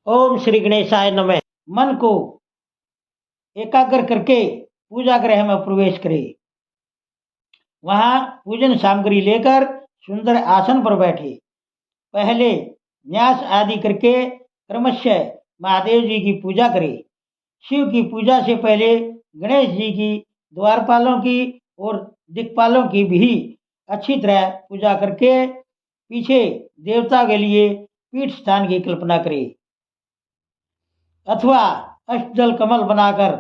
ओम श्री गणेशाय नमः। मन को एकाग्र करके पूजा गृह में प्रवेश करें। वहां पूजन सामग्री लेकर सुंदर आसन पर बैठे। पहले न्यास आदि करके क्रमशः महादेव जी की पूजा करें। शिव की पूजा से पहले गणेश जी की, द्वारपालों की और दिक्पालों की भी अच्छी तरह पूजा करके पीछे देवता के लिए पीठ स्थान की कल्पना करें अथवा अष्टदल कमल बनाकर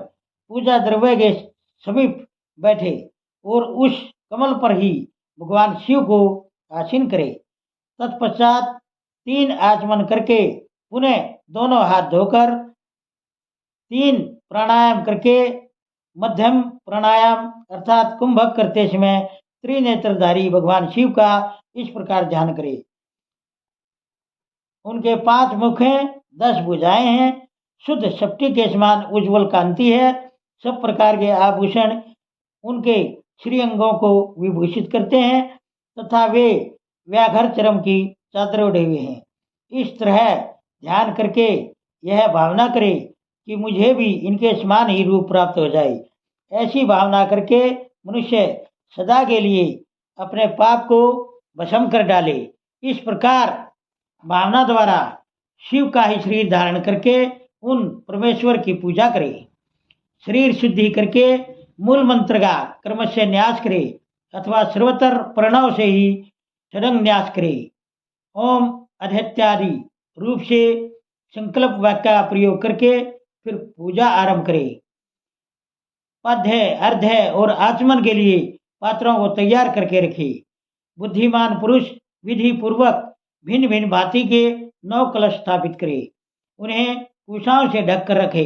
पूजा द्रव्य के समीप बैठे और उस कमल पर ही भगवान शिव को आसीन करे। तत्पश्चात 3 आचमन करके पुनः दोनों हाथ धोकर 3 प्राणायाम करके मध्यम प्राणायाम अर्थात कुंभक करते समय त्रिनेत्रधारी भगवान शिव का इस प्रकार ध्यान करें। उनके 5 मुख हैं, 10 भुजाएं हैं, शुद्ध शक्ति के समान उज्जवल कांति है। सब प्रकार के आभूषण उनके श्रीअंगों को विभूषित करते हैं तथा वे व्याघ्र चरम की चादर ओढ़े हुए हैं। इस तरह ध्यान करके यह भावना करे कि मुझे भी इनके समान ही रूप प्राप्त हो जाए। ऐसी भावना करके मनुष्य सदा के लिए अपने पाप को भस्म कर डाले। इस प्रकार भावना द्वारा शिव का ही शरीर धारण करके उन परमेश्वर की पूजा करे। शरीर शुद्धि करके मूल मंत्र का क्रमशः न्यास करे अथवा सर्वत्र प्रणव से ही षडंग न्यास करे। ओम अध्यत्यादि रूप से संकल्प वाक्य का प्रयोग करके फिर पूजा आरंभ करे। पद्य, अर्ध्य और आचमन के लिए पात्रों को तैयार करके रखे। बुद्धिमान पुरुष विधि पूर्वक भिन्न भिन्न भांति के 9 कलश स्थापित करे। उन्हें कुशाओं से ढक कर रखे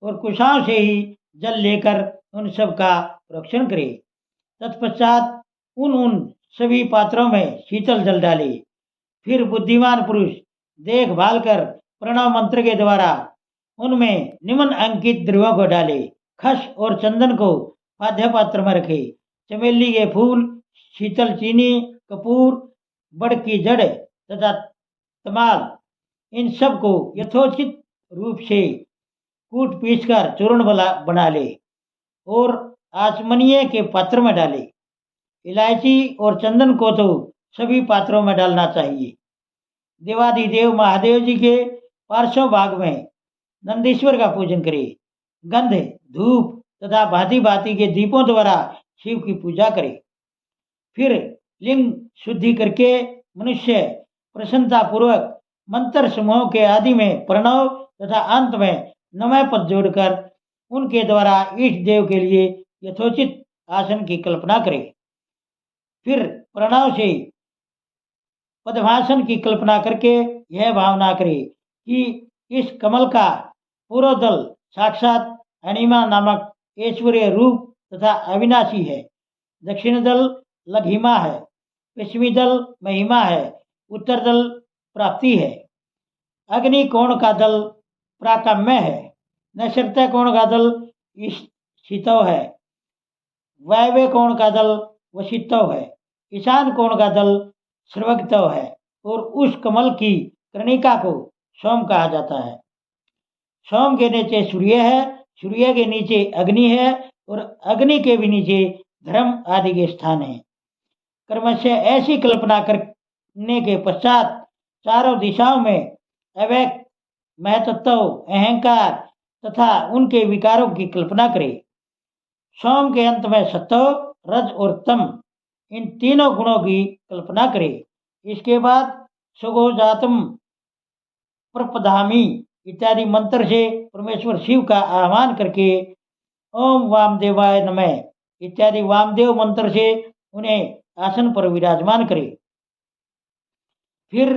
और कुशाओं से ही जल लेकर उन सब का प्रोक्षण करे। तत्पश्चात उन सभी पात्रों में शीतल जल डाले। फिर बुद्धिमान पुरुष देखभाल कर प्रणव मंत्र के द्वारा उनमें निम्न अंकित द्रव्यों को डाले। खस और चंदन को पाद्य पात्र में रखे। चमेली के फूल, शीतल चीनी, कपूर, बड़ की जड़ तथा तमाल, इन सब को यथोचित रूप से कूट पीसकर चूर्ण बना ले और आचमनीय के पात्र में डाले। इलायची और चंदन को तो सभी पात्रों में डालना चाहिए। देवाधिदेव महादेव जी के पार्श्व भाग में नंदीश्वर का पूजन करे। गंध, धूप तथा भांति भांति के दीपों द्वारा शिव की पूजा करे। फिर लिंग शुद्धि करके मनुष्य प्रसन्नता पूर्वक मंत्र समूह के आदि में प्रणव तथा अंत में नमः पद जोड़कर उनके द्वारा इष्ट देव के लिए यथोचित आसन की कल्पना करे। फिर प्रणव से पद्मासन की कल्पना करके यह भावना करे कि इस कमल का पूर्व दल साक्षात अणिमा नामक ऐश्वर्य रूप तथा अविनाशी है। दक्षिण दल लघिमा है, पश्चिमी दल महिमा है, उत्तर दल प्राप्ति है, अग्नि कोण का दल प्राकाम्य है, नैश्चर्य कोण का दल शीतव है, वायव्य कोण का दल वशितव है, ईशान कोण का दल सर्वगतव है और उस कमल की कर्णिका को सोम कहा जाता है। सोम के नीचे सूर्य है, सूर्य के नीचे अग्नि है और अग्नि के भी नीचे धर्म आदि के स्थान है। क्रमशः ऐसी कल्पना करने के पश्चात चारों दिशाओं में अवैक महतत्व, अहंकार तथा उनके विकारों की कल्पना करे। सोम के अंत में सत्व, रज और तम, इन तीनों गुणों की कल्पना करे। इसके बाद सुगोजातम प्रपधामी इत्यादि मंत्र से परमेश्वर शिव का आह्वान करके ओम वामदेवाय नमः इत्यादि वामदेव मंत्र से उन्हें आसन पर विराजमान करे। फिर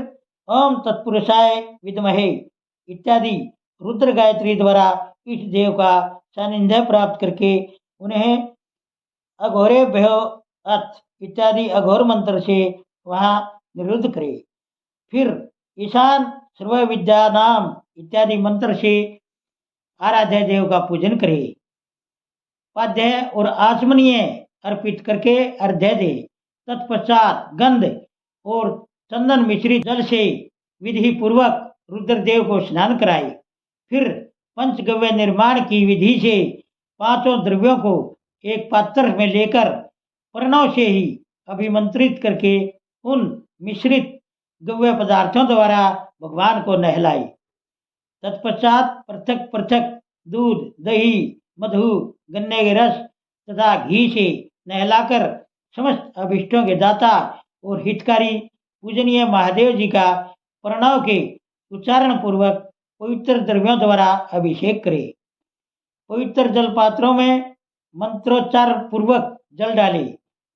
ओम तत्पुरुषाय विद्महे इत्यादि रुद्र गायत्री द्वारा इष्ट देव का सानिध्य प्राप्त करके उन्हें अघोरेभ्यो अथ इत्यादि अघोर मंत्र से वहां निरुद्ध करे। फिर ईशान सर्व विद्या नाम इत्यादि मंत्र से आराध्य देव का पूजन करे। पाद्य और आचमनीय अर्पित करके अर्घ्य दे। तत्पश्चात गंध और चंदन मिश्रित जल से विधि पूर्वक रुद्रदेव को स्नान कराए। फिर पंचगव्य निर्माण की विधि से 5 द्रव्यों को एक पात्र में लेकर प्रणव से ही अभिमंत्रित करके उन मिश्रित गव्य पदार्थों द्वारा भगवान को नहलाए। तत्पश्चात पृथक पृथक दूध, दही, मधु, गन्ने के रस तथा घी से नहलाकर समस्त अभिष्टों के दाता और हितकारी पूजनीय महादेव जी का प्रणव के उच्चारण पूर्वक पवित्र द्रव्यों द्वारा अभिषेक करे। पवित्र जल पात्रों में मंत्रोच्चार पूर्वक जल डाले।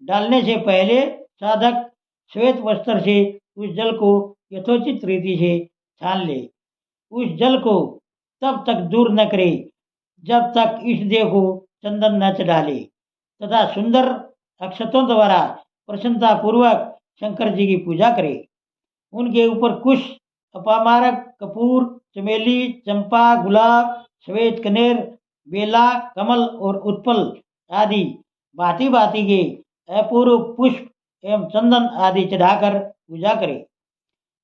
डालने से पहले साधक श्वेत वस्त्र से उस जल को यथोचित रीति से छान ले। उस जल को तब तक दूर न करे जब तक इष्ट देव को चंदन न चढ़ाले तथा सुंदर अक्षतों द्वारा प्रसन्नता पूर्वक शंकर जी की पूजा करे। उनके ऊपर कुश, अपामारक, कपूर, चमेली, चंपा, गुलाब, श्वेत कनेर, बेला, कमल और उत्पल आदि भांति भांति के अपूर्व पुष्प एवं चंदन आदि चढ़ाकर पूजा करे।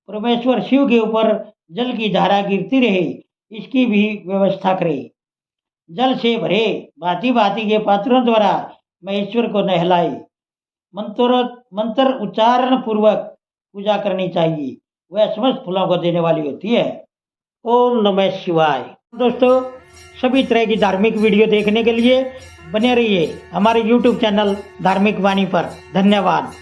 परमेश्वर शिव के ऊपर जल की धारा गिरती रहे, इसकी भी व्यवस्था करे। जल से भरे भांति भांति के पात्रों द्वारा महेश्वर को नहलाए। मंत्र उच्चारण पूर्वक पूजा करनी चाहिए, वह समस्त फलों को देने वाली होती है। ओम नमः शिवाय। दोस्तों, सभी तरह की धार्मिक वीडियो देखने के लिए बने रहिए हमारे YouTube चैनल धार्मिक वाणी पर। धन्यवाद।